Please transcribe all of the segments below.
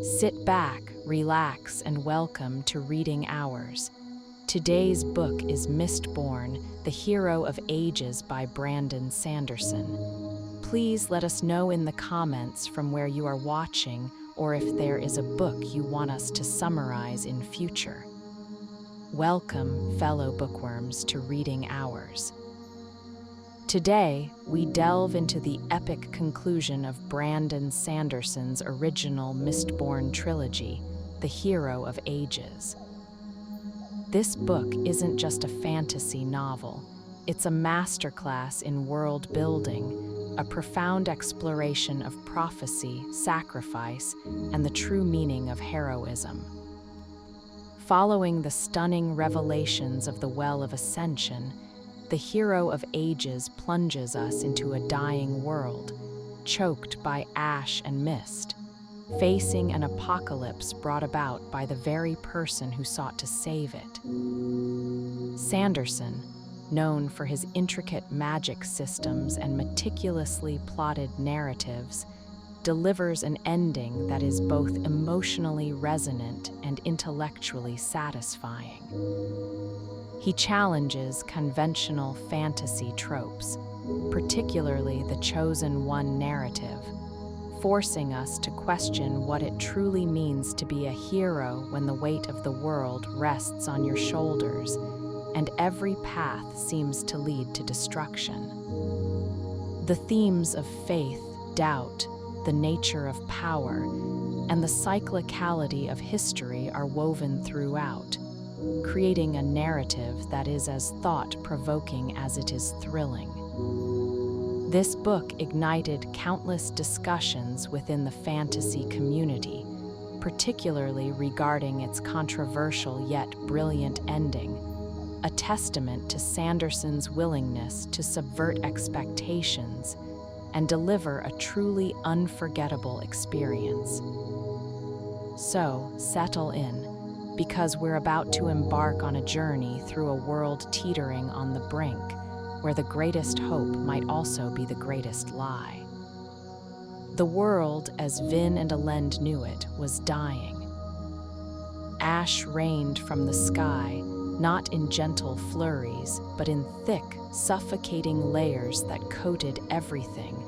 Sit back, relax, and welcome to Reading Hours. Today's book is Mistborn, The Hero of Ages by Brandon Sanderson. Please let us know in the comments from where you are watching or if there is a book you want us to summarize in future. Welcome, fellow bookworms, to Reading Hours. Today, we delve into the epic conclusion of Brandon Sanderson's original Mistborn trilogy, The Hero of Ages. This book isn't just a fantasy novel. It's a masterclass in world building, a profound exploration of prophecy, sacrifice, and the true meaning of heroism. Following the stunning revelations of the Well of Ascension, The Hero of Ages plunges us into a dying world, choked by ash and mist, facing an apocalypse brought about by the very person who sought to save it. Sanderson, known for his intricate magic systems and meticulously plotted narratives, delivers an ending that is both emotionally resonant and intellectually satisfying. He challenges conventional fantasy tropes, particularly the Chosen One narrative, forcing us to question what it truly means to be a hero when the weight of the world rests on your shoulders and every path seems to lead to destruction. The themes of faith, doubt, the nature of power, and the cyclicality of history are woven throughout, creating a narrative that is as thought-provoking as it is thrilling. This book ignited countless discussions within the fantasy community, particularly regarding its controversial yet brilliant ending, a testament to Sanderson's willingness to subvert expectations and deliver a truly unforgettable experience. So, settle in, because we're about to embark on a journey through a world teetering on the brink, where the greatest hope might also be the greatest lie. The world, as Vin and Elend knew it, was dying. Ash rained from the sky, not in gentle flurries, but in thick, suffocating layers that coated everything,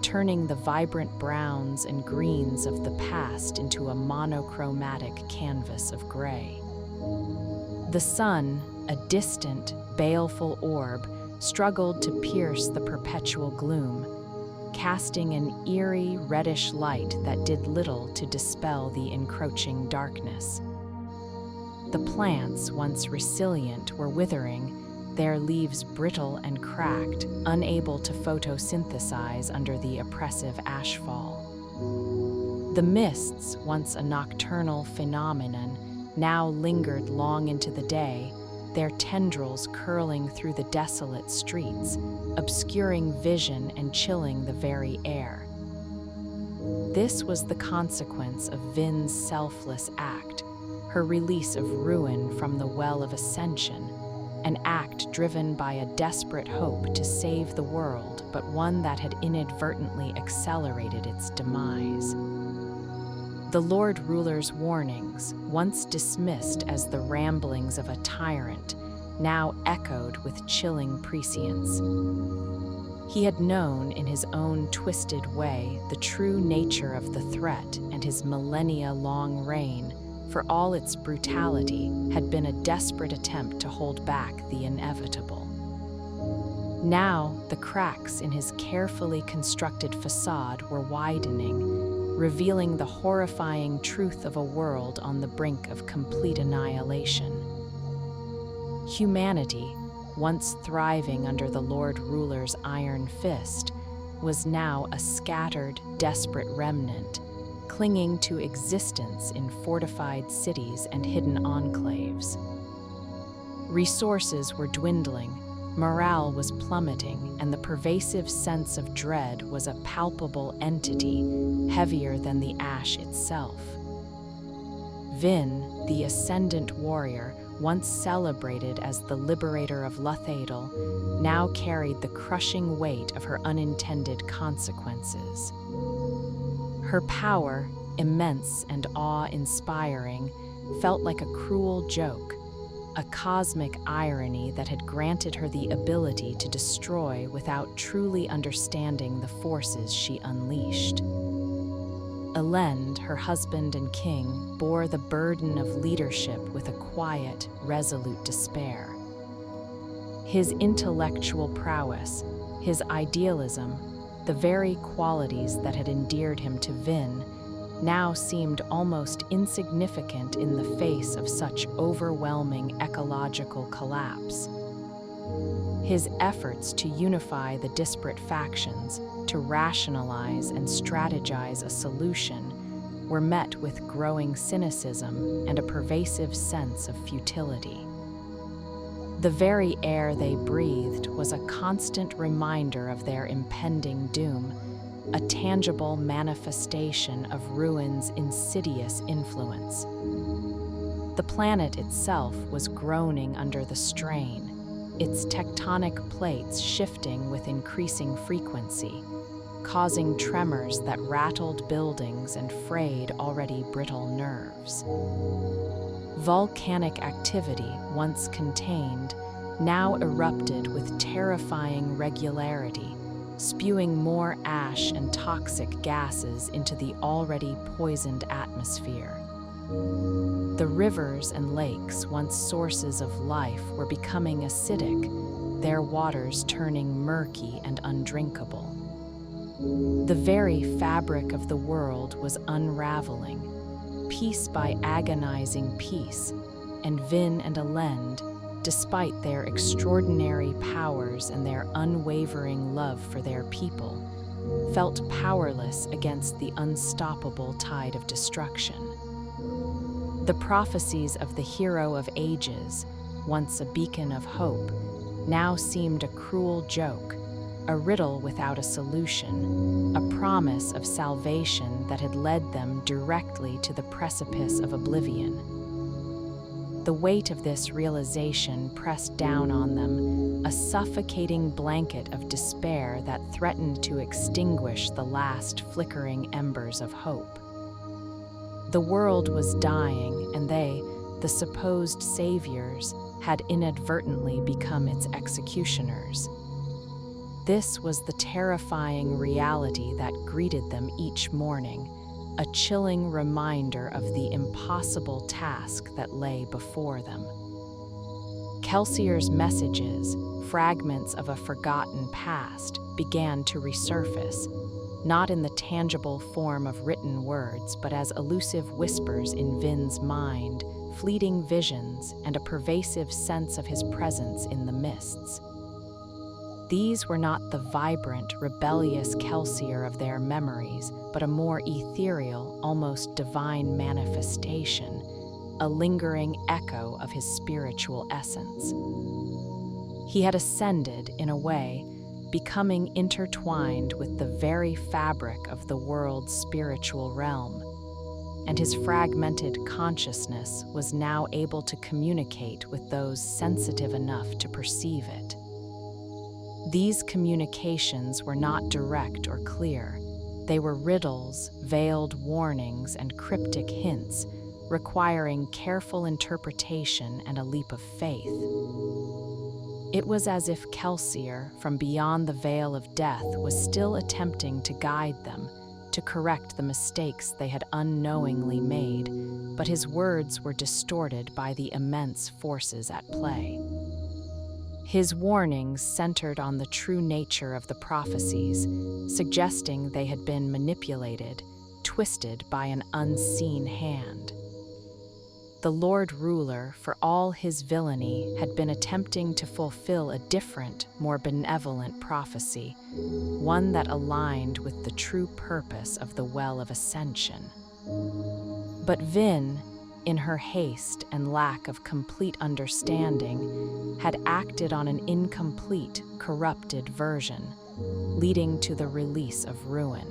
turning the vibrant browns and greens of the past into a monochromatic canvas of gray. The sun, a distant, baleful orb, struggled to pierce the perpetual gloom, casting an eerie, reddish light that did little to dispel the encroaching darkness. The plants, once resilient, were withering, their leaves brittle and cracked, unable to photosynthesize under the oppressive ashfall. The mists, once a nocturnal phenomenon, now lingered long into the day, their tendrils curling through the desolate streets, obscuring vision and chilling the very air. This was the consequence of Vin's selfless act, her release of ruin from the Well of Ascension, an act driven by a desperate hope to save the world, but one that had inadvertently accelerated its demise. The Lord Ruler's warnings, once dismissed as the ramblings of a tyrant, now echoed with chilling prescience. He had known in his own twisted way the true nature of the threat, and his millennia-long reign, for all its brutality, had been a desperate attempt to hold back the inevitable. Now, the cracks in his carefully constructed facade were widening, revealing the horrifying truth of a world on the brink of complete annihilation. Humanity, once thriving under the Lord Ruler's iron fist, was now a scattered, desperate remnant, clinging to existence in fortified cities and hidden enclaves. Resources were dwindling, morale was plummeting, and the pervasive sense of dread was a palpable entity, heavier than the ash itself. Vin, the ascendant warrior, once celebrated as the liberator of Luthadel, now carried the crushing weight of her unintended consequences. Her power, immense and awe-inspiring, felt like a cruel joke, a cosmic irony that had granted her the ability to destroy without truly understanding the forces she unleashed. Elend, her husband and king, bore the burden of leadership with a quiet, resolute despair. His intellectual prowess, his idealism, the very qualities that had endeared him to Vin, now seemed almost insignificant in the face of such overwhelming ecological collapse. His efforts to unify the disparate factions, to rationalize and strategize a solution, were met with growing cynicism and a pervasive sense of futility. The very air they breathed was a constant reminder of their impending doom, a tangible manifestation of ruin's insidious influence. The planet itself was groaning under the strain, its tectonic plates shifting with increasing frequency, causing tremors that rattled buildings and frayed already brittle nerves. Volcanic activity, once contained, now erupted with terrifying regularity, spewing more ash and toxic gases into the already poisoned atmosphere. The rivers and lakes, once sources of life, were becoming acidic, their waters turning murky and undrinkable. The very fabric of the world was unraveling, piece by agonizing piece, and Vin and Elend, despite their extraordinary powers and their unwavering love for their people, felt powerless against the unstoppable tide of destruction. The prophecies of the hero of ages, once a beacon of hope, now seemed a cruel joke, a riddle without a solution, a promise of salvation that had led them directly to the precipice of oblivion. The weight of this realization pressed down on them, a suffocating blanket of despair that threatened to extinguish the last flickering embers of hope. The world was dying, and they, the supposed saviors, had inadvertently become its executioners. This was the terrifying reality that greeted them each morning, a chilling reminder of the impossible task that lay before them. Kelsier's messages, fragments of a forgotten past, began to resurface, not in the tangible form of written words, but as elusive whispers in Vin's mind, fleeting visions, and a pervasive sense of his presence in the mists. These were not the vibrant, rebellious Kelsier of their memories, but a more ethereal, almost divine manifestation, a lingering echo of his spiritual essence. He had ascended, in a way, becoming intertwined with the very fabric of the world's spiritual realm, and his fragmented consciousness was now able to communicate with those sensitive enough to perceive it. These communications were not direct or clear. They were riddles, veiled warnings, and cryptic hints, requiring careful interpretation and a leap of faith. It was as if Kelsier, from beyond the veil of death, was still attempting to guide them, to correct the mistakes they had unknowingly made, but his words were distorted by the immense forces at play. His warnings centered on the true nature of the prophecies, suggesting they had been manipulated, twisted by an unseen hand. The Lord Ruler, for all his villainy, had been attempting to fulfill a different, more benevolent prophecy, one that aligned with the true purpose of the Well of Ascension. But Vin, in her haste and lack of complete understanding, had acted on an incomplete, corrupted version, leading to the release of ruin.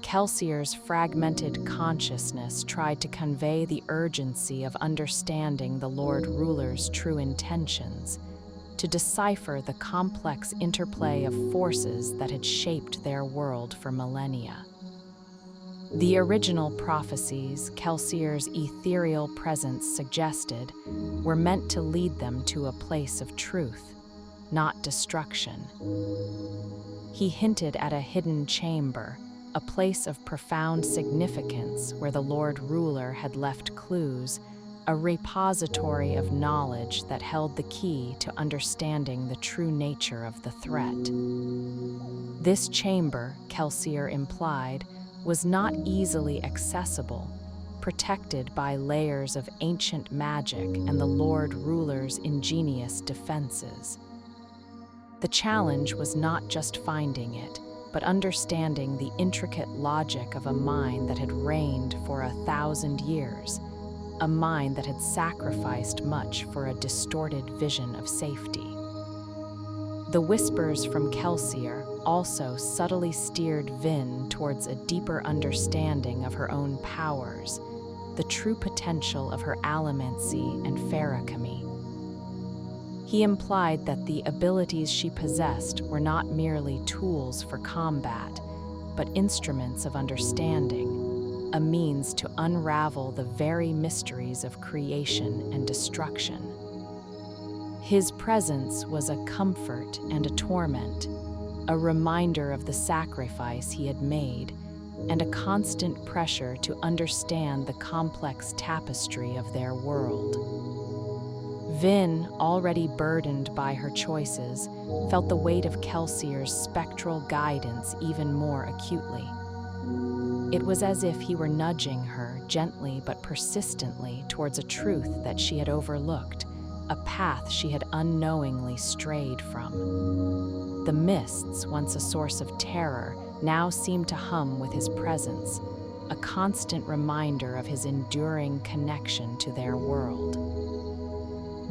Kelsier's fragmented consciousness tried to convey the urgency of understanding the Lord Ruler's true intentions, to decipher the complex interplay of forces that had shaped their world for millennia. The original prophecies Kelsier's ethereal presence suggested were meant to lead them to a place of truth, not destruction. He hinted at a hidden chamber, a place of profound significance where the Lord Ruler had left clues, a repository of knowledge that held the key to understanding the true nature of the threat. This chamber, Kelsier implied, was not easily accessible, protected by layers of ancient magic and the Lord Ruler's ingenious defenses. The challenge was not just finding it, but understanding the intricate logic of a mind that had reigned for 1,000 years, a mind that had sacrificed much for a distorted vision of safety. The whispers from Kelsier also subtly steered Vin towards a deeper understanding of her own powers, the true potential of her allomancy and feruchemy. He implied that the abilities she possessed were not merely tools for combat, but instruments of understanding, a means to unravel the very mysteries of creation and destruction. His presence was a comfort and a torment, a reminder of the sacrifice he had made, and a constant pressure to understand the complex tapestry of their world. Vin, already burdened by her choices, felt the weight of Kelsier's spectral guidance even more acutely. It was as if he were nudging her gently but persistently towards a truth that she had overlooked, a path she had unknowingly strayed from. The mists, once a source of terror, now seemed to hum with his presence, a constant reminder of his enduring connection to their world.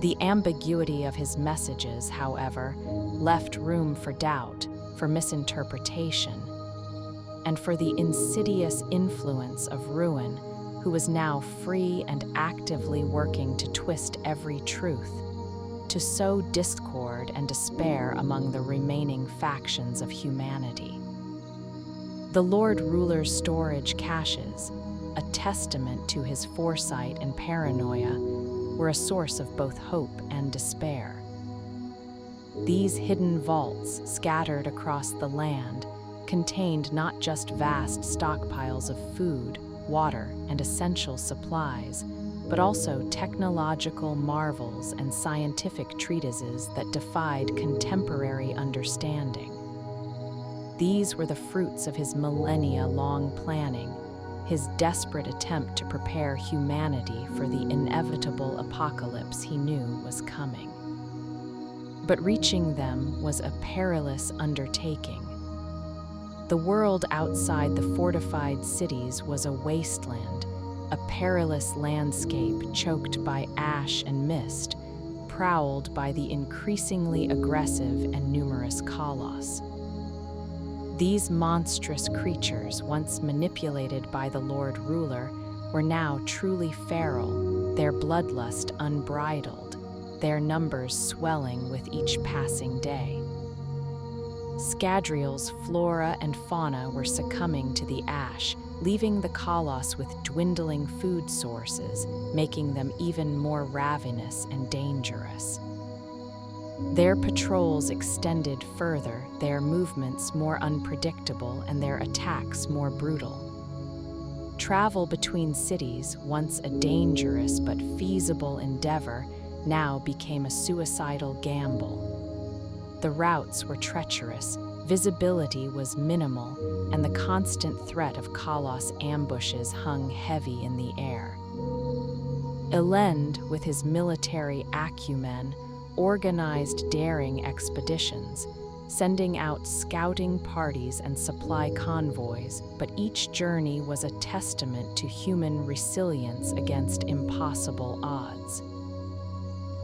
The ambiguity of his messages, however, left room for doubt, for misinterpretation, and for the insidious influence of Ruin, who was now free and actively working to twist every truth, to sow discord and despair among the remaining factions of humanity. The Lord Ruler's storage caches, a testament to his foresight and paranoia, were a source of both hope and despair. These hidden vaults, scattered across the land, contained not just vast stockpiles of food, water, and essential supplies, but also technological marvels and scientific treatises that defied contemporary understanding. These were the fruits of his millennia-long planning, his desperate attempt to prepare humanity for the inevitable apocalypse he knew was coming. But reaching them was a perilous undertaking. The world outside the fortified cities was a wasteland, a perilous landscape choked by ash and mist, prowled by the increasingly aggressive and numerous colossi. These monstrous creatures, once manipulated by the Lord Ruler, were now truly feral, their bloodlust unbridled, their numbers swelling with each passing day. Scadrial's flora and fauna were succumbing to the ash, leaving the colossi with dwindling food sources, making them even more ravenous and dangerous. Their patrols extended further, their movements more unpredictable and their attacks more brutal. Travel between cities, once a dangerous but feasible endeavor, now became a suicidal gamble. The routes were treacherous, visibility was minimal, and the constant threat of colossi ambushes hung heavy in the air. Elend, with his military acumen, organized daring expeditions, sending out scouting parties and supply convoys, but each journey was a testament to human resilience against impossible odds.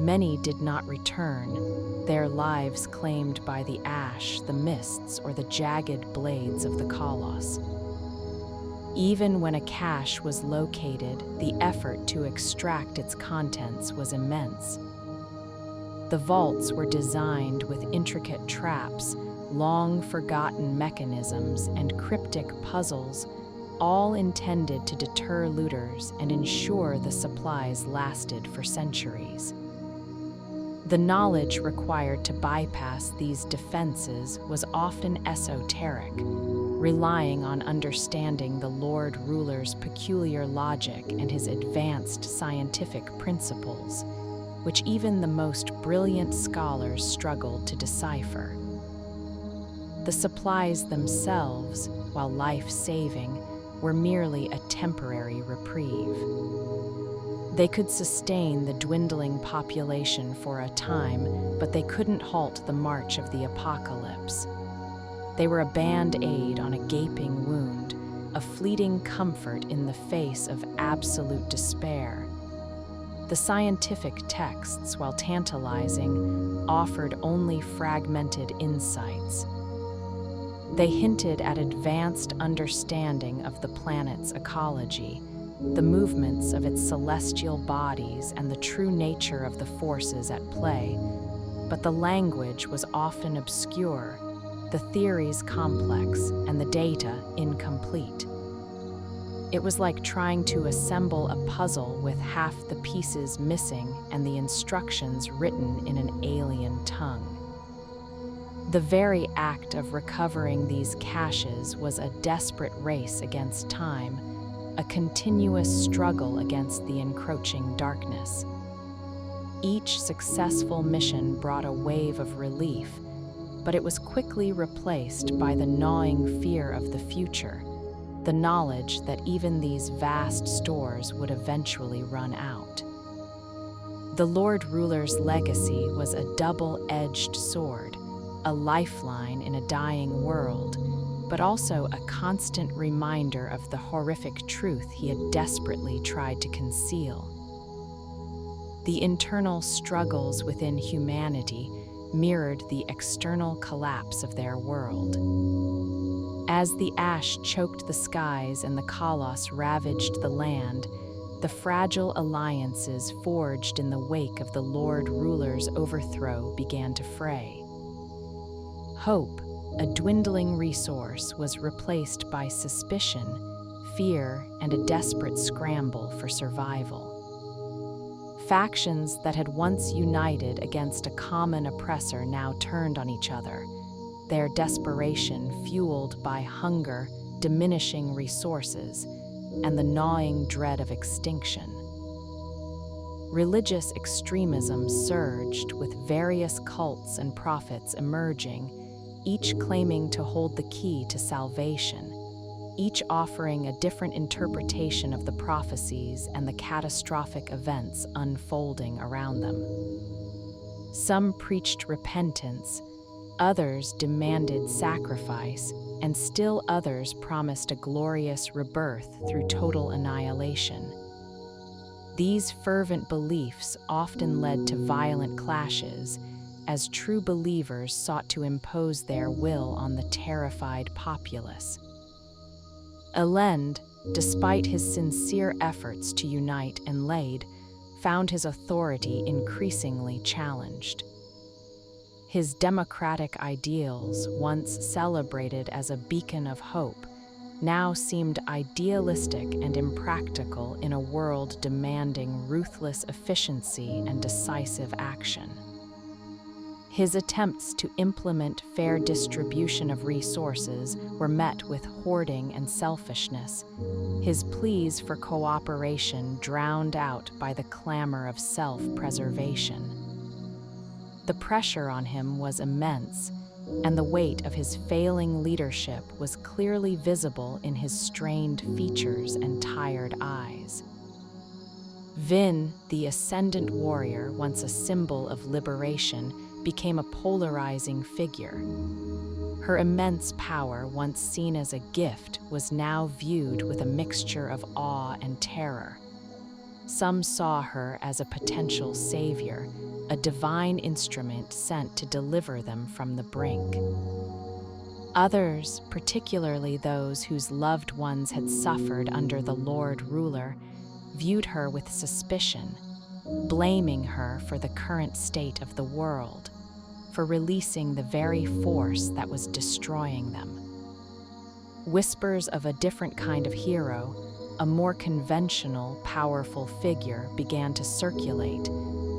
Many did not return, their lives claimed by the ash, the mists, or the jagged blades of the colossi. Even when a cache was located, the effort to extract its contents was immense. The vaults were designed with intricate traps, long-forgotten mechanisms, and cryptic puzzles, all intended to deter looters and ensure the supplies lasted for centuries. The knowledge required to bypass these defenses was often esoteric, relying on understanding the Lord Ruler's peculiar logic and his advanced scientific principles, which even the most brilliant scholars struggled to decipher. The supplies themselves, while life-saving, were merely a temporary reprieve. They could sustain the dwindling population for a time, but they couldn't halt the march of the apocalypse. They were a band-aid on a gaping wound, a fleeting comfort in the face of absolute despair. The scientific texts, while tantalizing, offered only fragmented insights. They hinted at advanced understanding of the planet's ecology, the movements of its celestial bodies, and the true nature of the forces at play, but the language was often obscure, the theories complex, and the data incomplete. It was like trying to assemble a puzzle with half the pieces missing and the instructions written in an alien tongue. The very act of recovering these caches was a desperate race against time, a continuous struggle against the encroaching darkness. Each successful mission brought a wave of relief, but it was quickly replaced by the gnawing fear of the future, the knowledge that even these vast stores would eventually run out. The Lord Ruler's legacy was a double-edged sword, a lifeline in a dying world, but also a constant reminder of the horrific truth he had desperately tried to conceal. The internal struggles within humanity mirrored the external collapse of their world. As the ash choked the skies and the Colossus ravaged the land, the fragile alliances forged in the wake of the Lord Ruler's overthrow began to fray. Hope, a dwindling resource, was replaced by suspicion, fear, and a desperate scramble for survival. Factions that had once united against a common oppressor now turned on each other, their desperation fueled by hunger, diminishing resources, and the gnawing dread of extinction. Religious extremism surged, with various cults and prophets emerging, each claiming to hold the key to salvation, each offering a different interpretation of the prophecies and the catastrophic events unfolding around them. Some preached repentance, others demanded sacrifice, and still others promised a glorious rebirth through total annihilation. These fervent beliefs often led to violent clashes, as true believers sought to impose their will on the terrified populace. Elend, despite his sincere efforts to unite Enlade, found his authority increasingly challenged. His democratic ideals, once celebrated as a beacon of hope, now seemed idealistic and impractical in a world demanding ruthless efficiency and decisive action. His attempts to implement fair distribution of resources were met with hoarding and selfishness, his pleas for cooperation drowned out by the clamor of self-preservation. The pressure on him was immense, and the weight of his failing leadership was clearly visible in his strained features and tired eyes. Vin, the ascendant warrior, once a symbol of liberation, became a polarizing figure. Her immense power, once seen as a gift, was now viewed with a mixture of awe and terror. Some saw her as a potential savior, a divine instrument sent to deliver them from the brink. Others, particularly those whose loved ones had suffered under the Lord Ruler, viewed her with suspicion, blaming her for the current state of the world, for releasing the very force that was destroying them. Whispers of a different kind of hero, a more conventional, powerful figure, began to circulate,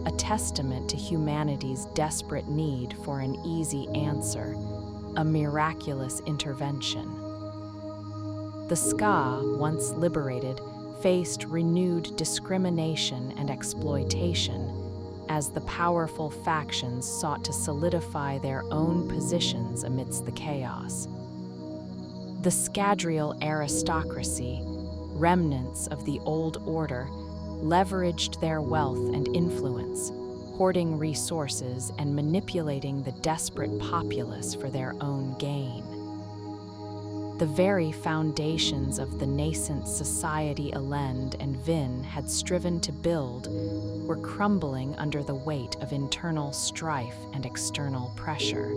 a testament to humanity's desperate need for an easy answer, a miraculous intervention. The Ska, once liberated, faced renewed discrimination and exploitation as the powerful factions sought to solidify their own positions amidst the chaos. The Scadrial aristocracy, remnants of the old order, leveraged their wealth and influence, hoarding resources and manipulating the desperate populace for their own gain. The very foundations of the nascent society Elend and Vin had striven to build were crumbling under the weight of internal strife and external pressure.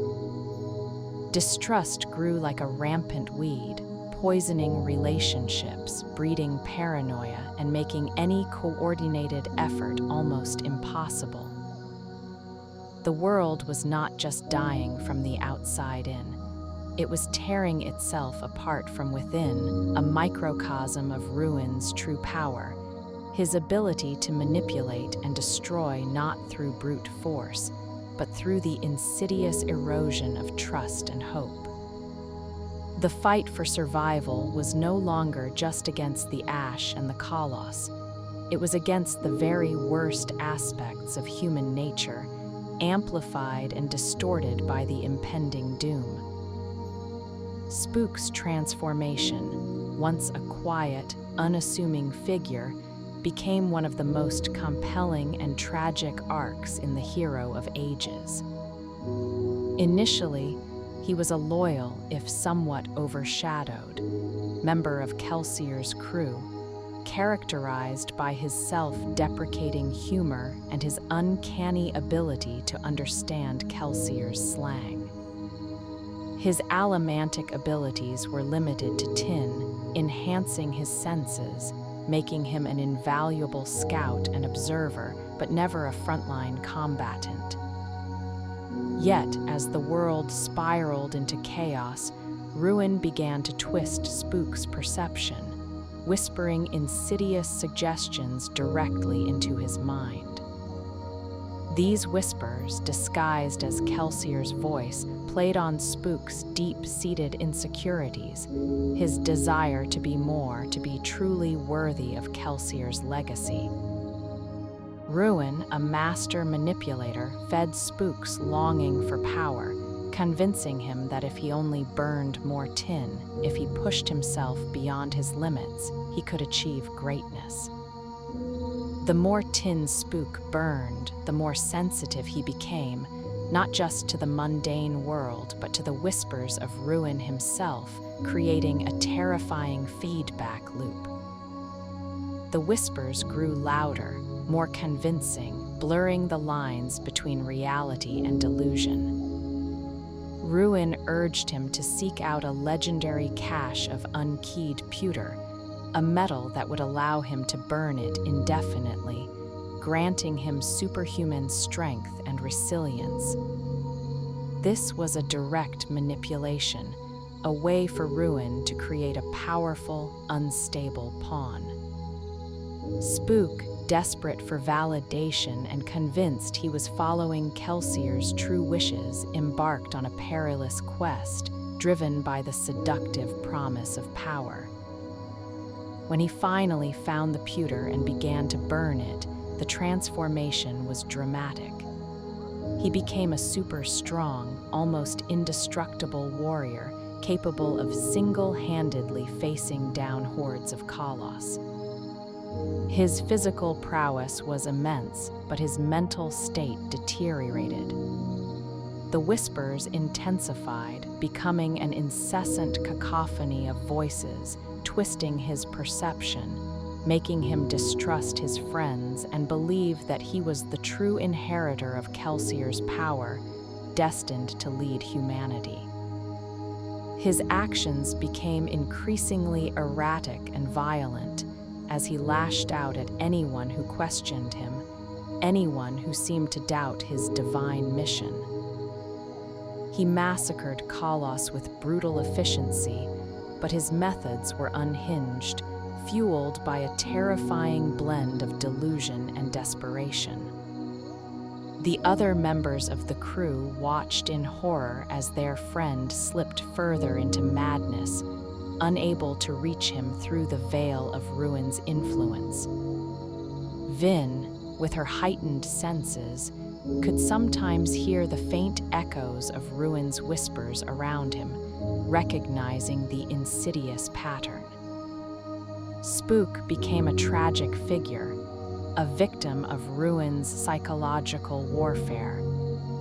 Distrust grew like a rampant weed, poisoning relationships, breeding paranoia, and making any coordinated effort almost impossible. The world was not just dying from the outside in. It was tearing itself apart from within, a microcosm of Ruin's true power, his ability to manipulate and destroy not through brute force, but through the insidious erosion of trust and hope. The fight for survival was no longer just against the Ash and the Colossus. It was against the very worst aspects of human nature, amplified and distorted by the impending doom. Spook's transformation, once a quiet, unassuming figure, became one of the most compelling and tragic arcs in the Hero of Ages. Initially, he was a loyal, if somewhat overshadowed, member of Kelsier's crew, characterized by his self-deprecating humor and his uncanny ability to understand Kelsier's slang. His allomantic abilities were limited to tin, enhancing his senses, making him an invaluable scout and observer, but never a frontline combatant. Yet, as the world spiraled into chaos, Ruin began to twist Spook's perception, whispering insidious suggestions directly into his mind. These whispers, disguised as Kelsier's voice, played on Spook's deep-seated insecurities, his desire to be more, to be truly worthy of Kelsier's legacy. Ruin, a master manipulator, fed Spook's longing for power, convincing him that if he only burned more tin, if he pushed himself beyond his limits, he could achieve greatness. The more tin Spook burned, the more sensitive he became, not just to the mundane world, but to the whispers of Ruin himself, creating a terrifying feedback loop. The whispers grew louder, more convincing, blurring the lines between reality and delusion. Ruin urged him to seek out a legendary cache of unkeyed pewter, a metal that would allow him to burn it indefinitely, granting him superhuman strength and resilience. This was a direct manipulation, a way for Ruin to create a powerful, unstable pawn. Spook, desperate for validation and convinced he was following Kelsier's true wishes, embarked on a perilous quest, driven by the seductive promise of power. When he finally found the pewter and began to burn it, the transformation was dramatic. He became a super strong, almost indestructible warrior, capable of single-handedly facing down hordes of Colossus. His physical prowess was immense, but his mental state deteriorated. The whispers intensified, becoming an incessant cacophony of voices, twisting his perception, making him distrust his friends and believe that he was the true inheritor of Kelsier's power, destined to lead humanity. His actions became increasingly erratic and violent as he lashed out at anyone who questioned him, anyone who seemed to doubt his divine mission. He massacred Colossus with brutal efficiency, but his methods were unhinged, fueled by a terrifying blend of delusion and desperation. The other members of the crew watched in horror as their friend slipped further into madness, unable to reach him through the veil of Ruin's influence. Vin, with her heightened senses, could sometimes hear the faint echoes of Ruin's whispers around him, recognizing the insidious pattern. Spook became a tragic figure, a victim of Ruin's psychological warfare,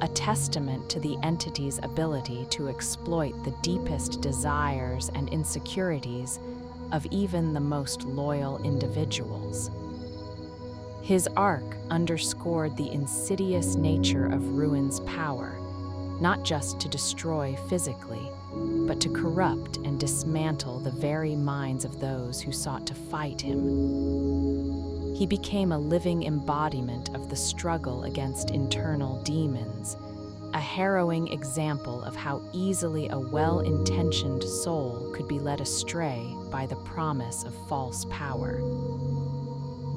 a testament to the entity's ability to exploit the deepest desires and insecurities of even the most loyal individuals. His arc underscored the insidious nature of Ruin's power, not just to destroy physically, but to corrupt and dismantle the very minds of those who sought to fight him. He became a living embodiment of the struggle against internal demons, a harrowing example of how easily a well-intentioned soul could be led astray by the promise of false power.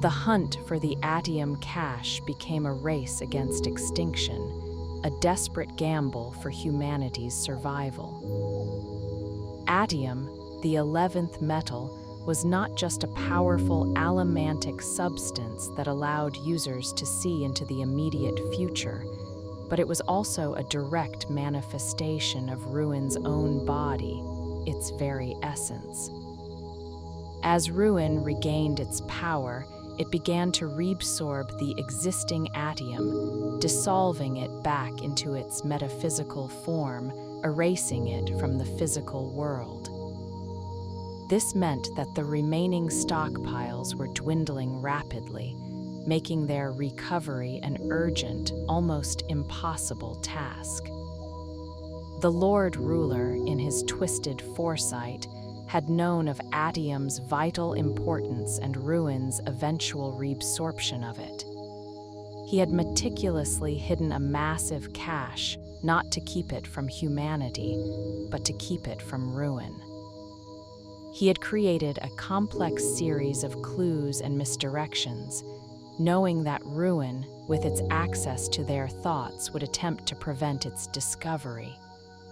The hunt for the Atium cache became a race against extinction, a desperate gamble for humanity's survival. Atium, the 11th metal, was not just a powerful allomantic substance that allowed users to see into the immediate future, but it was also a direct manifestation of Ruin's own body, its very essence. As Ruin regained its power, it began to reabsorb the existing Atium, dissolving it back into its metaphysical form, erasing it from the physical world. This meant that the remaining stockpiles were dwindling rapidly, making their recovery an urgent, almost impossible task. The Lord Ruler, in his twisted foresight, had known of Atium's vital importance and Ruin's eventual reabsorption of it. He had meticulously hidden a massive cache, not to keep it from humanity, but to keep it from Ruin. He had created a complex series of clues and misdirections, knowing that Ruin, with its access to their thoughts, would attempt to prevent its discovery.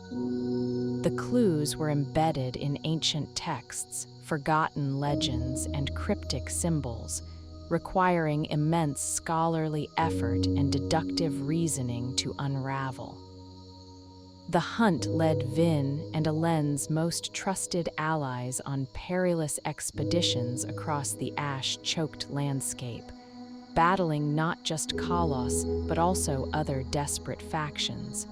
The clues were embedded in ancient texts, forgotten legends, and cryptic symbols, requiring immense scholarly effort and deductive reasoning to unravel. The hunt led Vin and Elend's most trusted allies on perilous expeditions across the ash-choked landscape, battling not just Kalos, but also other desperate factions,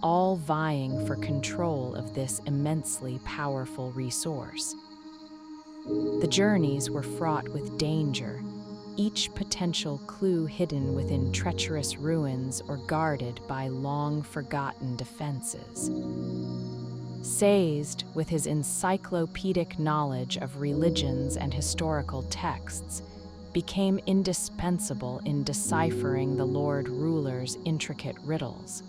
all vying for control of this immensely powerful resource. The journeys were fraught with danger, each potential clue hidden within treacherous ruins or guarded by long-forgotten defenses. Sazed, with his encyclopedic knowledge of religions and historical texts, became indispensable in deciphering the Lord Ruler's intricate riddles.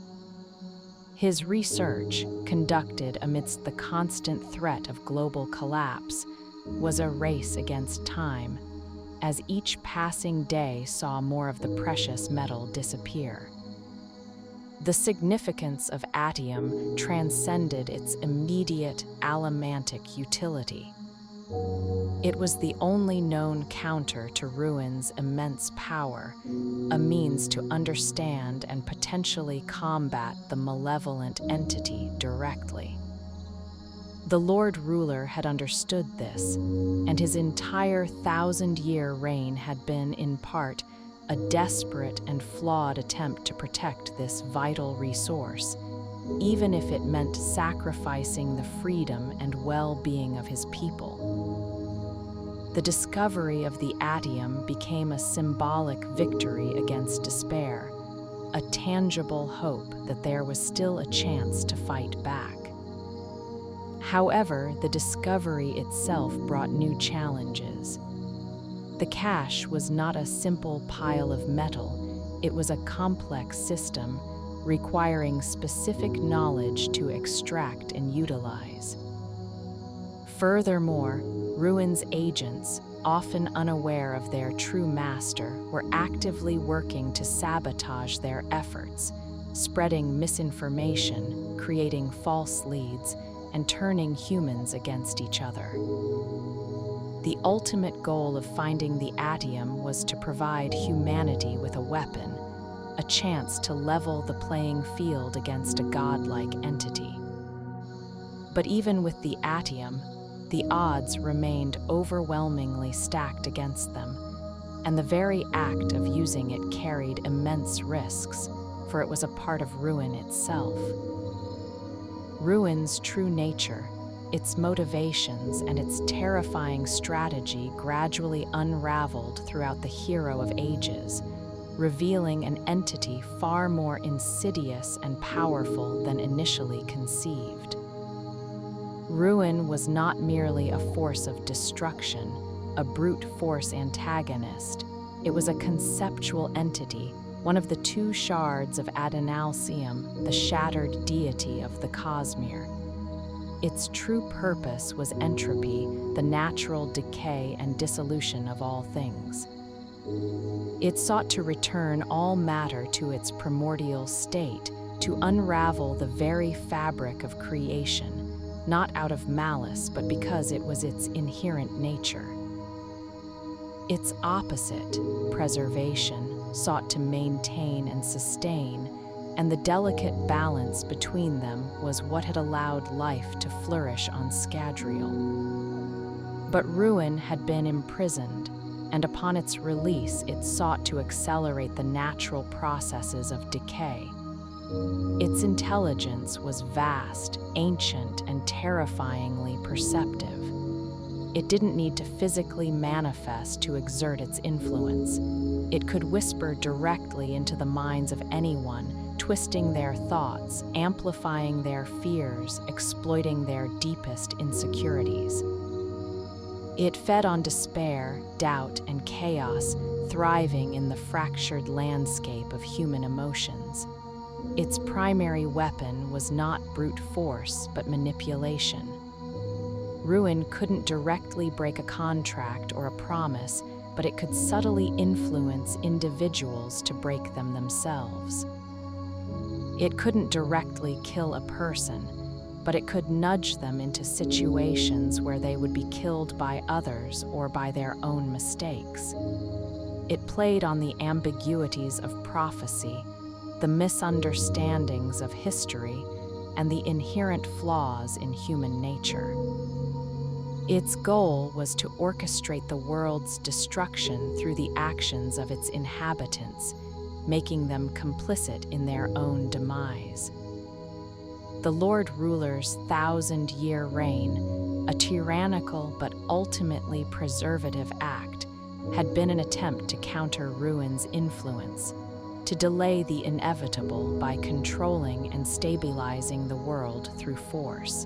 His research, conducted amidst the constant threat of global collapse, was a race against time, as each passing day saw more of the precious metal disappear. The significance of Atium transcended its immediate allomantic utility. It was the only known counter to Ruin's immense power, a means to understand and potentially combat the malevolent entity directly. The Lord Ruler had understood this, and his entire 1,000-year reign had been, in part, a desperate and flawed attempt to protect this vital resource, even if it meant sacrificing the freedom and well-being of his people. The discovery of the Atium became a symbolic victory against despair, a tangible hope that there was still a chance to fight back. However, the discovery itself brought new challenges. The cache was not a simple pile of metal, it was a complex system requiring specific knowledge to extract and utilize. Furthermore, Ruin's agents, often unaware of their true master, were actively working to sabotage their efforts, spreading misinformation, creating false leads, and turning humans against each other. The ultimate goal of finding the Atium was to provide humanity with a weapon, a chance to level the playing field against a godlike entity. But even with the Atium, the odds remained overwhelmingly stacked against them, and the very act of using it carried immense risks, for it was a part of Ruin itself. Ruin's true nature, its motivations, and its terrifying strategy gradually unraveled throughout the Hero of Ages, revealing an entity far more insidious and powerful than initially conceived. Ruin was not merely a force of destruction, a brute force antagonist. It was a conceptual entity, one of the two shards of Adonalsium, the shattered deity of the Cosmere. Its true purpose was entropy, the natural decay and dissolution of all things. It sought to return all matter to its primordial state, to unravel the very fabric of creation, not out of malice, but because it was its inherent nature. Its opposite, preservation, sought to maintain and sustain, and the delicate balance between them was what had allowed life to flourish on Scadrial. But Ruin had been imprisoned, and upon its release it sought to accelerate the natural processes of decay. Its intelligence was vast, ancient, and terrifyingly perceptive. It didn't need to physically manifest to exert its influence. It could whisper directly into the minds of anyone, twisting their thoughts, amplifying their fears, exploiting their deepest insecurities. It fed on despair, doubt, and chaos, thriving in the fractured landscape of human emotions. Its primary weapon was not brute force, but manipulation. Ruin couldn't directly break a contract or a promise, but it could subtly influence individuals to break them themselves. It couldn't directly kill a person, but it could nudge them into situations where they would be killed by others or by their own mistakes. It played on the ambiguities of prophecy, the misunderstandings of history, and the inherent flaws in human nature. Its goal was to orchestrate the world's destruction through the actions of its inhabitants, making them complicit in their own demise. The Lord Ruler's 1,000-year reign, a tyrannical but ultimately preservative act, had been an attempt to counter Ruin's influence, to delay the inevitable by controlling and stabilizing the world through force.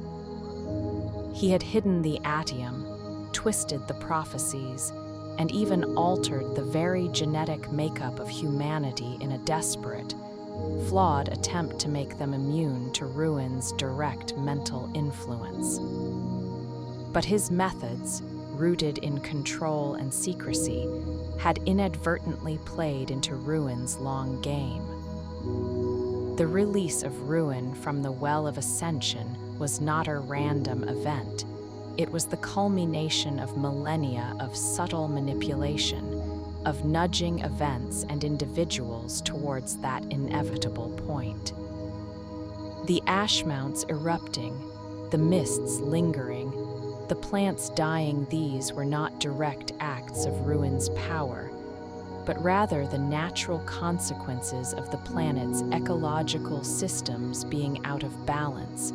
He had hidden the Atium, twisted the prophecies, and even altered the very genetic makeup of humanity in a desperate, flawed attempt to make them immune to Ruin's direct mental influence. But his methods, rooted in control and secrecy, had inadvertently played into Ruin's long game. The release of Ruin from the Well of Ascension was not a random event. It was the culmination of millennia of subtle manipulation, of nudging events and individuals towards that inevitable point. The ash mounts erupting, the mists lingering, the plants dying, these were not direct acts of Ruin's power, but rather the natural consequences of the planet's ecological systems being out of balance,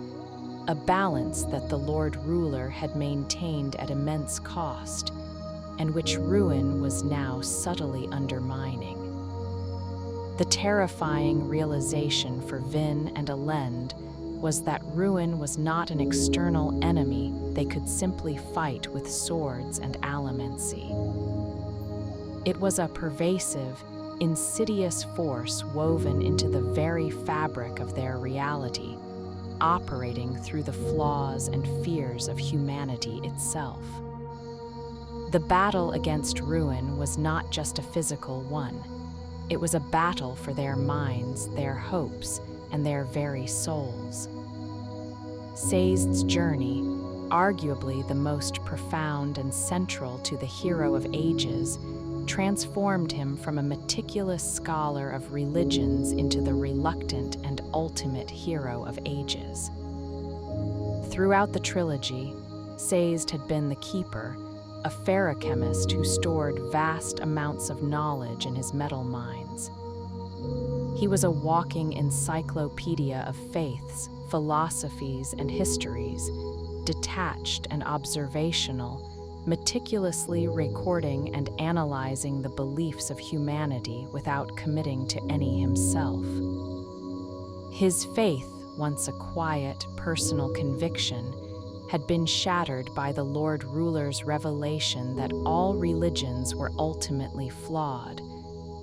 a balance that the Lord Ruler had maintained at immense cost, and which Ruin was now subtly undermining. The terrifying realization for Vin and Elend was that Ruin was not an external enemy they could simply fight with swords and allomancy. It was a pervasive, insidious force woven into the very fabric of their reality, operating through the flaws and fears of humanity itself. The battle against ruin was not just a physical one. It was a battle for their minds, their hopes, and their very souls. Sazed's journey, arguably the most profound and central to the hero of ages, transformed him from a meticulous scholar of religions into the reluctant and ultimate hero of ages. Throughout the trilogy, Sazed had been the keeper, a ferrochemist who stored vast amounts of knowledge in his metal mines. He was a walking encyclopedia of faiths, philosophies, and histories, detached and observational, meticulously recording and analyzing the beliefs of humanity without committing to any himself. His faith, once a quiet, personal conviction, had been shattered by the Lord Ruler's revelation that all religions were ultimately flawed,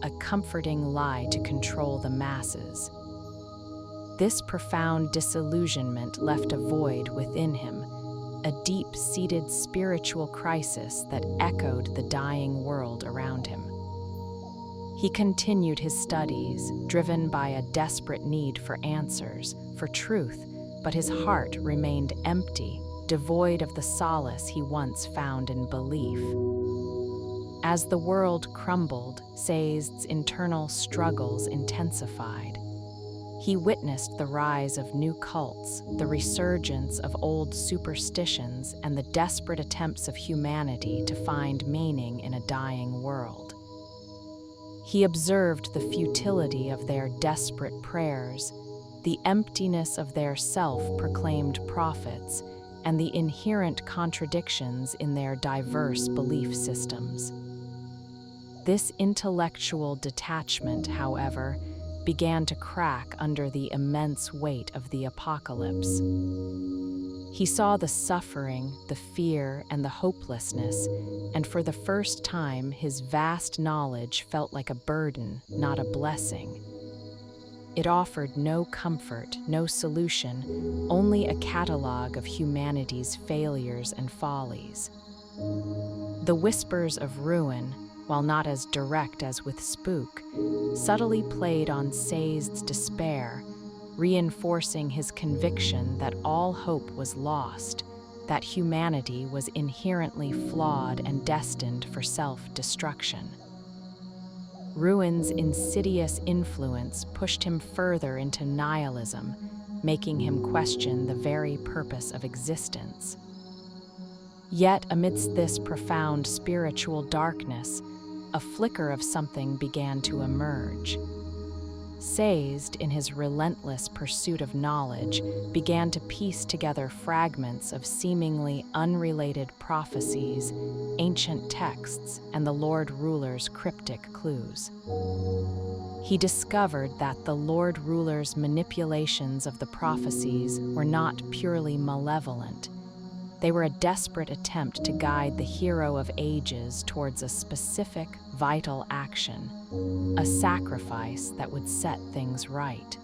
a comforting lie to control the masses. This profound disillusionment left a void within him, a deep-seated spiritual crisis that echoed the dying world around him. He continued his studies, driven by a desperate need for answers, for truth, but his heart remained empty, devoid of the solace he once found in belief. As the world crumbled, Sazed's internal struggles intensified. He witnessed the rise of new cults, the resurgence of old superstitions, and the desperate attempts of humanity to find meaning in a dying world. He observed the futility of their desperate prayers, the emptiness of their self-proclaimed prophets, and the inherent contradictions in their diverse belief systems. This intellectual detachment, however, began to crack under the immense weight of the apocalypse. He saw the suffering, the fear, and the hopelessness, and for the first time his vast knowledge felt like a burden, not a blessing. It offered no comfort, no solution, only a catalog of humanity's failures and follies. The whispers of ruin, while not as direct as with Spook, subtly played on Sazed's despair, reinforcing his conviction that all hope was lost, that humanity was inherently flawed and destined for self-destruction. Ruin's insidious influence pushed him further into nihilism, making him question the very purpose of existence. Yet, amidst this profound spiritual darkness, a flicker of something began to emerge. Sazed, in his relentless pursuit of knowledge, began to piece together fragments of seemingly unrelated prophecies, ancient texts, and the Lord Ruler's cryptic clues. He discovered that the Lord Ruler's manipulations of the prophecies were not purely malevolent. They were a desperate attempt to guide the hero of ages towards a specific, vital action, a sacrifice that would set things right.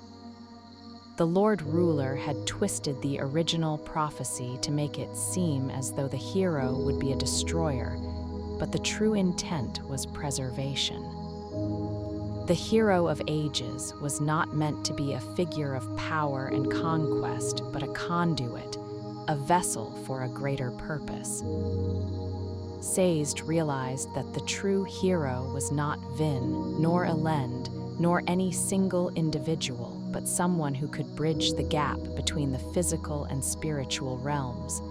The Lord Ruler had twisted the original prophecy to make it seem as though the hero would be a destroyer, but the true intent was preservation. The hero of ages was not meant to be a figure of power and conquest, but a conduit, a vessel for a greater purpose. Sazed realized that the true hero was not Vin, nor Elend, nor any single individual, but someone who could bridge the gap between the physical and spiritual realms,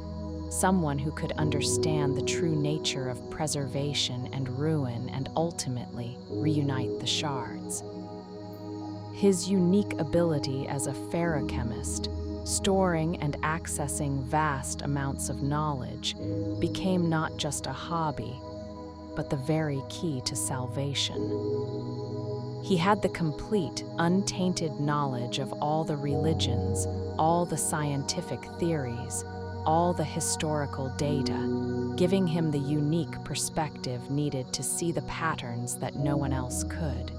someone who could understand the true nature of preservation and ruin and ultimately reunite the shards. His unique ability as a ferrochemist, storing and accessing vast amounts of knowledge, became not just a hobby, but the very key to salvation. He had the complete, untainted knowledge of all the religions, all the scientific theories, all the historical data, giving him the unique perspective needed to see the patterns that no one else could.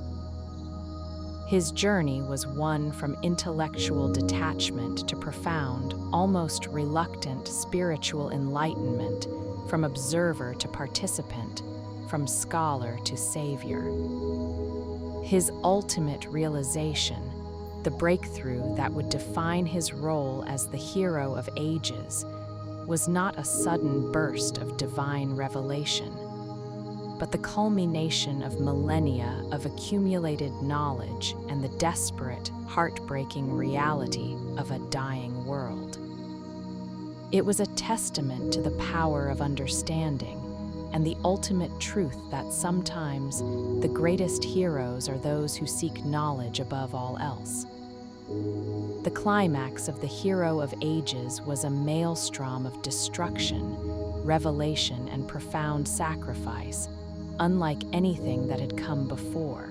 His journey was one from intellectual detachment to profound, almost reluctant spiritual enlightenment, from observer to participant, from scholar to savior. His ultimate realization, the breakthrough that would define his role as the hero of ages, was not a sudden burst of divine revelation, but the culmination of millennia of accumulated knowledge and the desperate, heartbreaking reality of a dying world. It was a testament to the power of understanding and the ultimate truth that sometimes the greatest heroes are those who seek knowledge above all else. The climax of the hero of ages was a maelstrom of destruction, revelation, and profound sacrifice, unlike anything that had come before.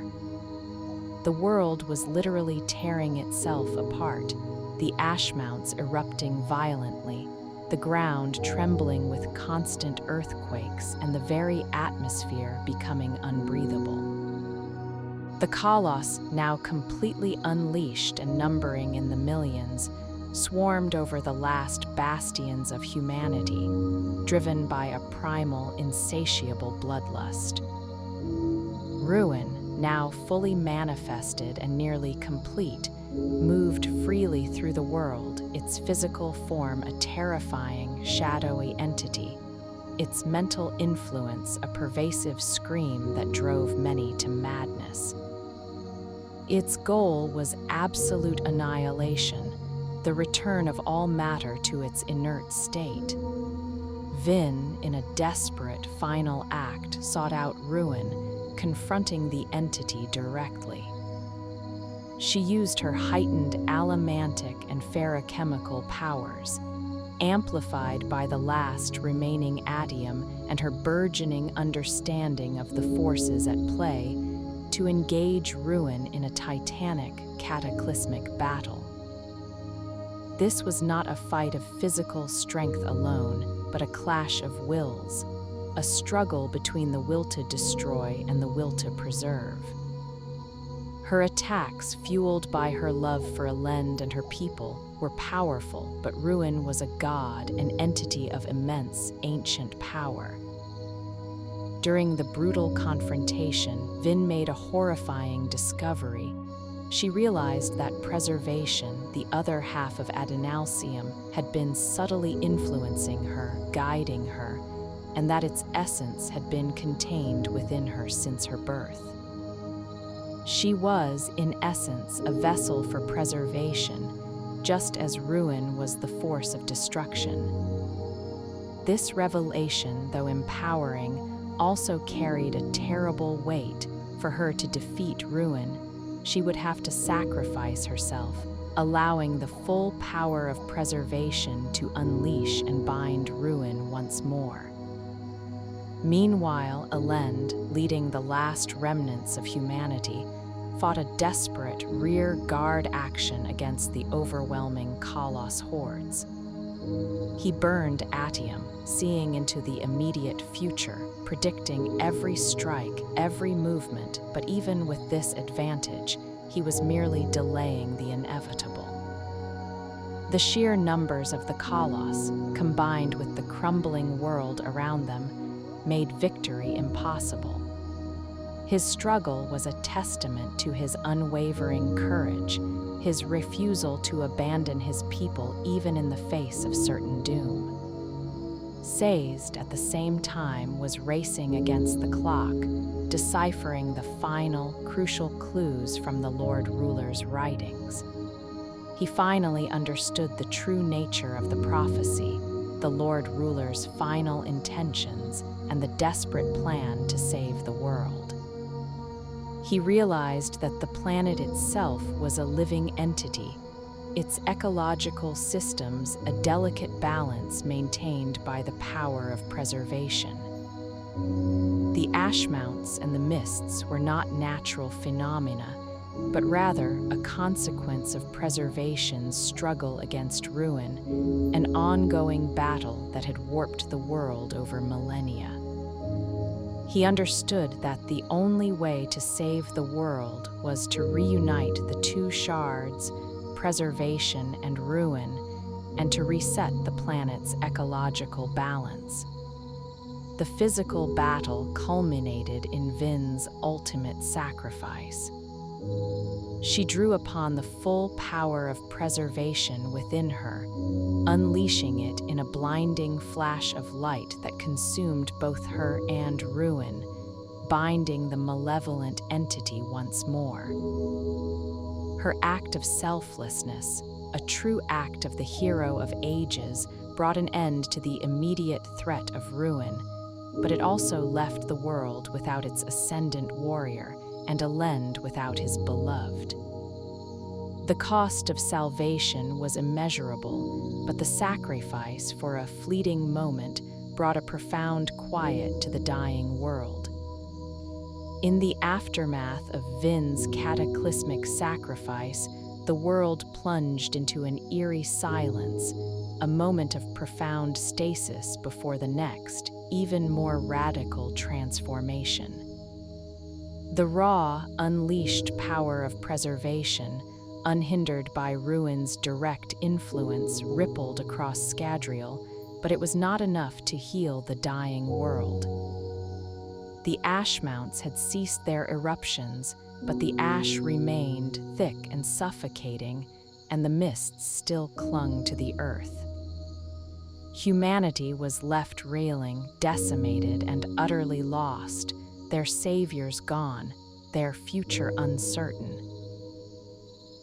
The world was literally tearing itself apart, the ash mounts erupting violently, the ground trembling with constant earthquakes, and the very atmosphere becoming unbreathable. The Colossus, now completely unleashed and numbering in the millions, swarmed over the last bastions of humanity, driven by a primal, insatiable bloodlust. Ruin, now fully manifested and nearly complete, moved freely through the world, its physical form a terrifying, shadowy entity, its mental influence a pervasive scream that drove many to madness. Its goal was absolute annihilation, the return of all matter to its inert state. Vin, in a desperate final act, sought out Ruin, confronting the entity directly. She used her heightened allomantic and ferrochemical powers, amplified by the last remaining atium and her burgeoning understanding of the forces at play, to engage Ruin in a titanic, cataclysmic battle. This was not a fight of physical strength alone, but a clash of wills, a struggle between the will to destroy and the will to preserve. Her attacks, fueled by her love for Elend and her people, were powerful, but Ruin was a god, an entity of immense, ancient power. During the brutal confrontation, Vin made a horrifying discovery. She realized that preservation, the other half of Adonalsium, had been subtly influencing her, guiding her, and that its essence had been contained within her since her birth. She was, in essence, a vessel for preservation, just as Ruin was the force of destruction. This revelation, though empowering, also carried a terrible weight. For her to defeat Ruin, she would have to sacrifice herself, allowing the full power of preservation to unleash and bind Ruin once more. Meanwhile, Elend, leading the last remnants of humanity, fought a desperate rear-guard action against the overwhelming Colossus hordes. He burned Atium, seeing into the immediate future, predicting every strike, every movement, but even with this advantage, he was merely delaying the inevitable. The sheer numbers of the Colossus, combined with the crumbling world around them, made victory impossible. His struggle was a testament to his unwavering courage, his refusal to abandon his people even in the face of certain doom. Sazed, at the same time, was racing against the clock, deciphering the final, crucial clues from the Lord Ruler's writings. He finally understood the true nature of the prophecy, the Lord Ruler's final intentions, and the desperate plan to save the world. He realized that the planet itself was a living entity, its ecological systems a delicate balance maintained by the power of preservation. The ash mounts and the mists were not natural phenomena, but rather a consequence of preservation's struggle against Ruin, an ongoing battle that had warped the world over millennia. He understood that the only way to save the world was to reunite the two shards, preservation and ruin, and to reset the planet's ecological balance. The physical battle culminated in Vin's ultimate sacrifice. She drew upon the full power of preservation within her, unleashing it in a blinding flash of light that consumed both her and ruin, binding the malevolent entity once more. Her act of selflessness, a true act of the hero of ages, brought an end to the immediate threat of ruin, but it also left the world without its ascendant warrior and Elend without his beloved. The cost of salvation was immeasurable, but the sacrifice for a fleeting moment brought a profound quiet to the dying world. In the aftermath of Vin's cataclysmic sacrifice, the world plunged into an eerie silence, a moment of profound stasis before the next, even more radical transformation. The raw, unleashed power of preservation, unhindered by ruin's direct influence, rippled across Scadrial, but it was not enough to heal the dying world. The ash mounts had ceased their eruptions, but the ash remained thick and suffocating, and the mists still clung to the earth. Humanity was left railing, decimated and utterly lost, their saviors gone, their future uncertain.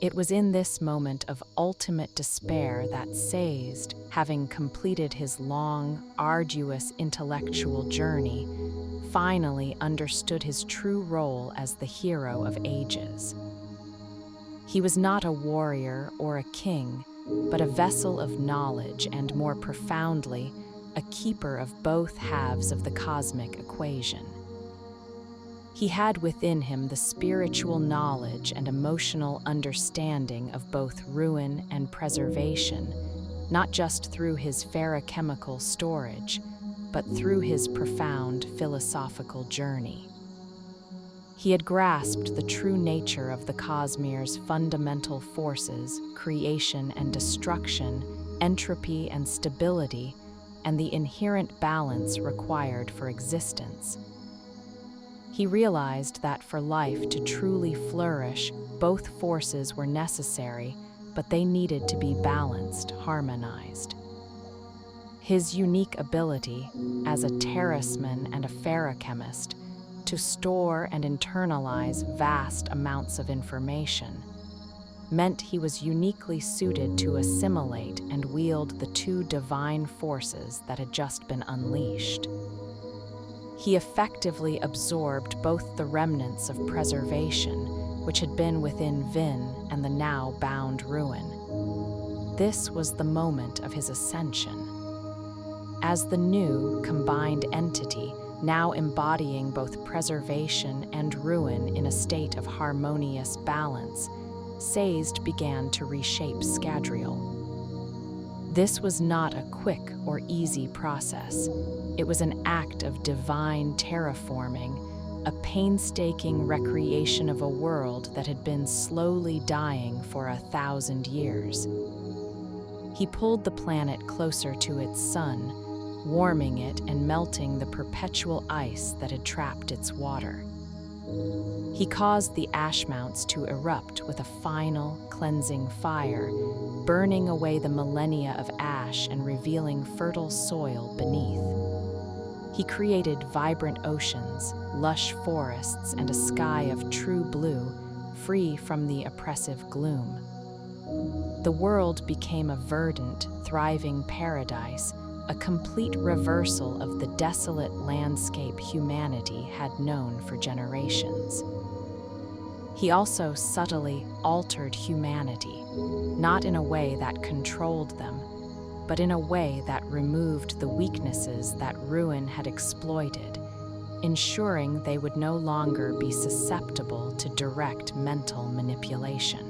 It was in this moment of ultimate despair that Sazed, having completed his long, arduous intellectual journey, finally understood his true role as the hero of ages. He was not a warrior or a king, but a vessel of knowledge and, more profoundly, a keeper of both halves of the cosmic equation. He had within him the spiritual knowledge and emotional understanding of both ruin and preservation, not just through his ferrochemical storage, but through his profound philosophical journey. He had grasped the true nature of the Cosmere's fundamental forces, creation and destruction, entropy and stability, and the inherent balance required for existence. He realized that for life to truly flourish, both forces were necessary, but they needed to be balanced, harmonized. His unique ability, as a terraceman and a ferrochemist, to store and internalize vast amounts of information, meant he was uniquely suited to assimilate and wield the two divine forces that had just been unleashed. He effectively absorbed both the remnants of preservation, which had been within Vin, and the now bound ruin. This was the moment of his ascension. As the new, combined entity, now embodying both preservation and ruin in a state of harmonious balance, Sazed began to reshape Scadrial. This was not a quick or easy process. It was an act of divine terraforming, a painstaking recreation of a world that had been slowly dying for 1,000 years. He pulled the planet closer to its sun, warming it and melting the perpetual ice that had trapped its water. He caused the ash mounts to erupt with a final, cleansing fire, burning away the millennia of ash and revealing fertile soil beneath. He created vibrant oceans, lush forests, and a sky of true blue, free from the oppressive gloom. The world became a verdant, thriving paradise, a complete reversal of the desolate landscape humanity had known for generations. He also subtly altered humanity, not in a way that controlled them, but in a way that removed the weaknesses that ruin had exploited, ensuring they would no longer be susceptible to direct mental manipulation.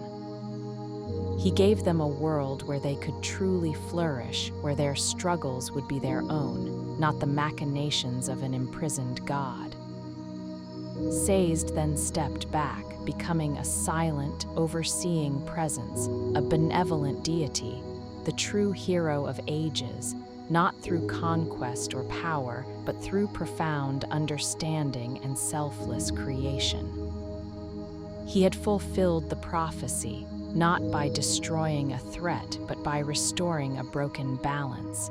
He gave them a world where they could truly flourish, where their struggles would be their own, not the machinations of an imprisoned god. Sazed then stepped back, becoming a silent, overseeing presence, a benevolent deity, the true hero of ages, not through conquest or power, but through profound understanding and selfless creation. He had fulfilled the prophecy, not by destroying a threat, but by restoring a broken balance.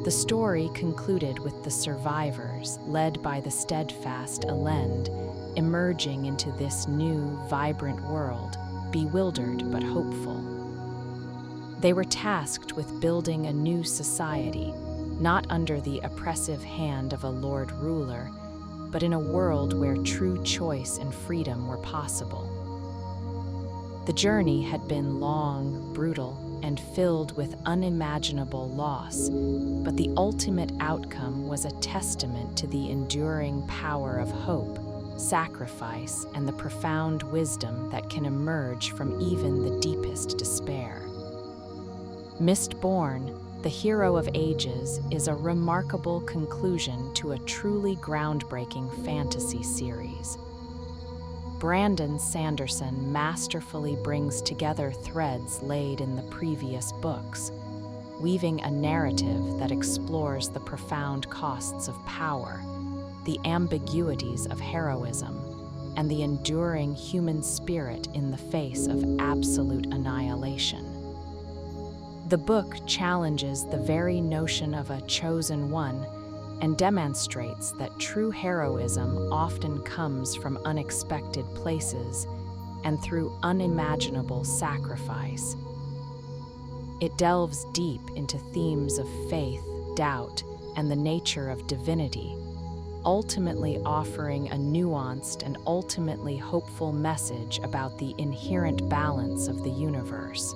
The story concluded with the survivors, led by the steadfast Elend, emerging into this new, vibrant world, bewildered but hopeful. They were tasked with building a new society, not under the oppressive hand of a lord ruler, but in a world where true choice and freedom were possible. The journey had been long, brutal, and filled with unimaginable loss, but the ultimate outcome was a testament to the enduring power of hope, sacrifice, and the profound wisdom that can emerge from even the deepest despair. Mistborn, the hero of ages, is a remarkable conclusion to a truly groundbreaking fantasy series. Brandon Sanderson masterfully brings together threads laid in the previous books, weaving a narrative that explores the profound costs of power, the ambiguities of heroism, and the enduring human spirit in the face of absolute annihilation. The book challenges the very notion of a chosen one and demonstrates that true heroism often comes from unexpected places and through unimaginable sacrifice. It delves deep into themes of faith, doubt, and the nature of divinity, ultimately offering a nuanced and ultimately hopeful message about the inherent balance of the universe.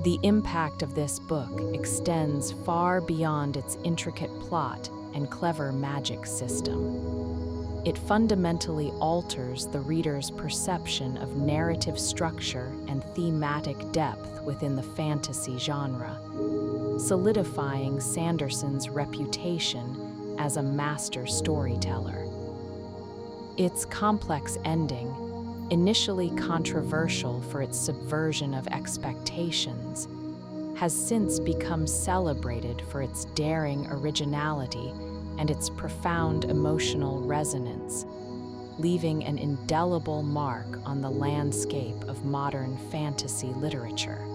The impact of this book extends far beyond its intricate plot and clever magic system. It fundamentally alters the reader's perception of narrative structure and thematic depth within the fantasy genre, solidifying Sanderson's reputation as a master storyteller. Its complex ending, initially controversial for its subversion of expectations, has since become celebrated for its daring originality and its profound emotional resonance, leaving an indelible mark on the landscape of modern fantasy literature.